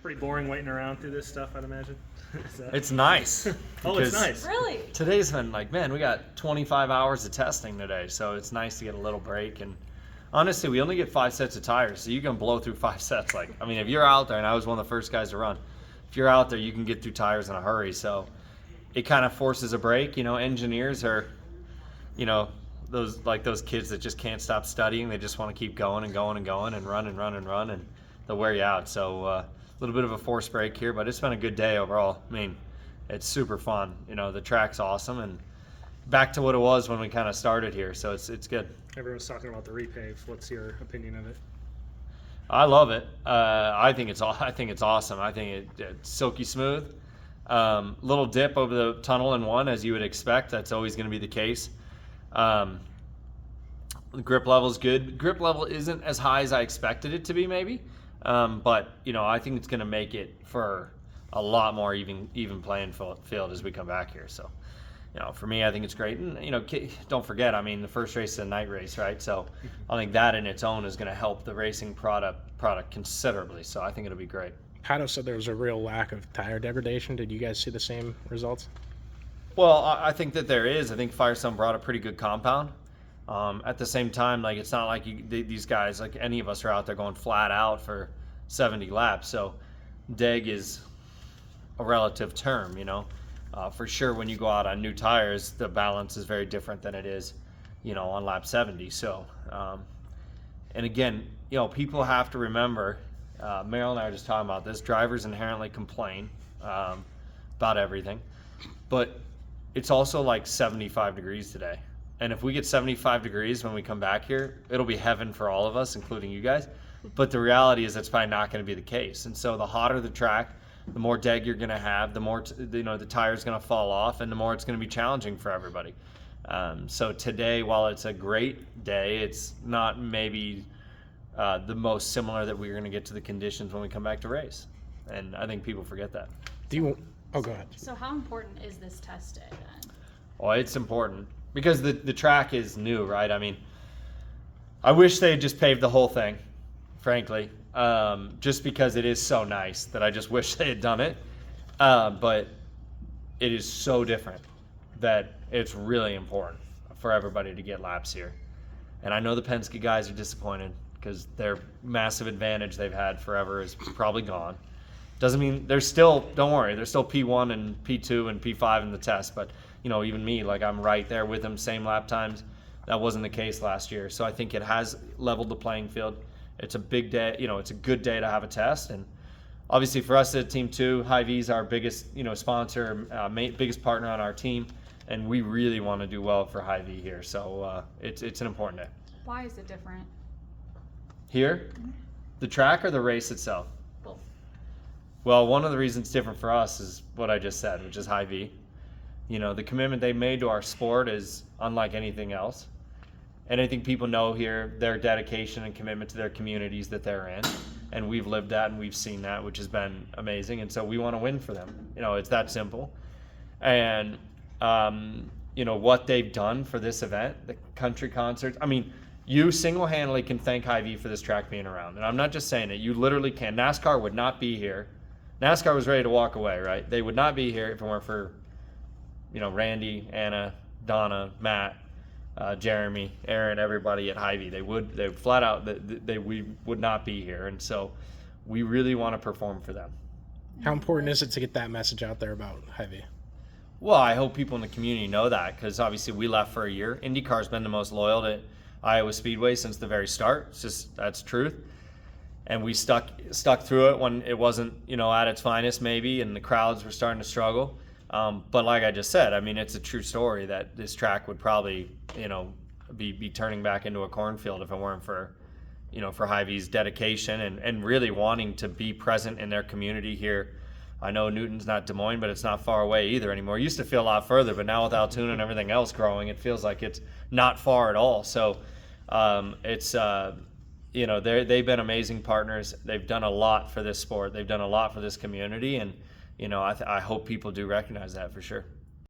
Pretty boring waiting around through this stuff, I'd imagine. It's nice. Oh, it's nice. Really? Today's been like, man, we got 25 hours of testing today, so it's nice to get a little break. And honestly, we only get 5 sets of tires, so you can blow through 5 sets. Like, I mean, if you're out there, and I was one of the first guys to run, if you're out there, you can get through tires in a hurry. So it kind of forces a break. You know, engineers are, you know, those kids that just can't stop studying. They just want to keep going and going and going and run and run and run, and they'll wear you out. So a little bit of a forced break here, but it's been a good day overall. I mean, it's super fun. You know, the track's awesome, and back to what it was when we kind of started here. So it's good. Everyone's talking about the repave. What's your opinion of it? I love it. I think it's awesome. I think it's silky smooth. Little dip over the tunnel in one, as you would expect. That's always going to be the case. The grip level is good. Grip level isn't as high as I expected it to be, maybe. But you know, I think it's going to make it for a lot more even playing field as we come back here. So, you know, for me, I think it's great. And you know, don't forget, I mean, the first race is a night race, right? So, I think that in its own is going to help the racing product considerably. So, I think it'll be great. Pato said there was a real lack of tire degradation. Did you guys see the same results? Well, I think that there is. I think Firestone brought a pretty good compound. At the same time, like, it's not like these guys, like any of us, are out there going flat out for 70 laps. So deg is a relative term, you know. For sure, when you go out on new tires, the balance is very different than it is, you know, on lap 70. So, and again, you know, people have to remember, Meryl and I are just talking about this, drivers inherently complain about everything. But it's also like 75 degrees today. And if we get 75 degrees when we come back here, it'll be heaven for all of us, including you guys. But the reality is that's probably not going to be the case. And so the hotter the track, the more deg you're going to have, the more you know, the tire's going to fall off, and the more it's going to be challenging for everybody. So today, while it's a great day, it's not maybe the most similar that we're going to get to the conditions when we come back to race. And I think people forget that. Oh, go ahead. So how important is this test day then? Well, it's important because the track is new, right? I mean, I wish they had just paved the whole thing, frankly, just because it is so nice that I just wish they had done it. But it is so different that it's really important for everybody to get laps here. And I know the Penske guys are disappointed because their massive advantage they've had forever is probably gone. Doesn't mean they're still, don't worry, they're still P1 and P2 and P5 in the test. But, you know, even me, like, I'm right there with them, same lap times. That wasn't the case last year. So I think it has leveled the playing field. It's a big day, you know, it's a good day to have a test. And obviously for us at Team 2, Hy-Vee is our biggest, you know, sponsor, biggest partner on our team. And we really want to do well for Hy-Vee here. So it's an important day. Why is it different? Here? The track or the race itself? Both. Well, one of the reasons it's different for us is what I just said, which is Hy-Vee. You know, the commitment they made to our sport is unlike anything else. And I think people know here their dedication and commitment to their communities that they're in. And we've lived that and we've seen that, which has been amazing. And so we want to win for them. You know, it's that simple. And, you know, what they've done for this event, the country concerts, I mean, you single-handedly can thank Hy-Vee for this track being around. And I'm not just saying it. You literally can. NASCAR would not be here. NASCAR was ready to walk away, right? They would not be here if it weren't for, you know, Randy, Anna, Donna, Matt, Jeremy, Aaron, everybody at Hy-Vee. They flat out, we would not be here. And so we really want to perform for them. How important is it to get that message out there about Hy-Vee? Well, I hope people in the community know that, because obviously we left for a year. IndyCar's been the most loyal to Iowa Speedway since the very start. It's just, that's truth. And we stuck through it when it wasn't, you know, at its finest maybe, and the crowds were starting to struggle. But like I just said, I mean, it's a true story that this track would probably, you know, be turning back into a cornfield if it weren't for, you know, for Hy-Vee's dedication and really wanting to be present in their community here. I know Newton's not Des Moines, but it's not far away either anymore. It used to feel a lot further, but now with Altoona and everything else growing, it feels like it's not far at all. So it's, you know, they've been amazing partners. They've done a lot for this sport. They've done a lot for this community. And, you know, I hope people do recognize that for sure.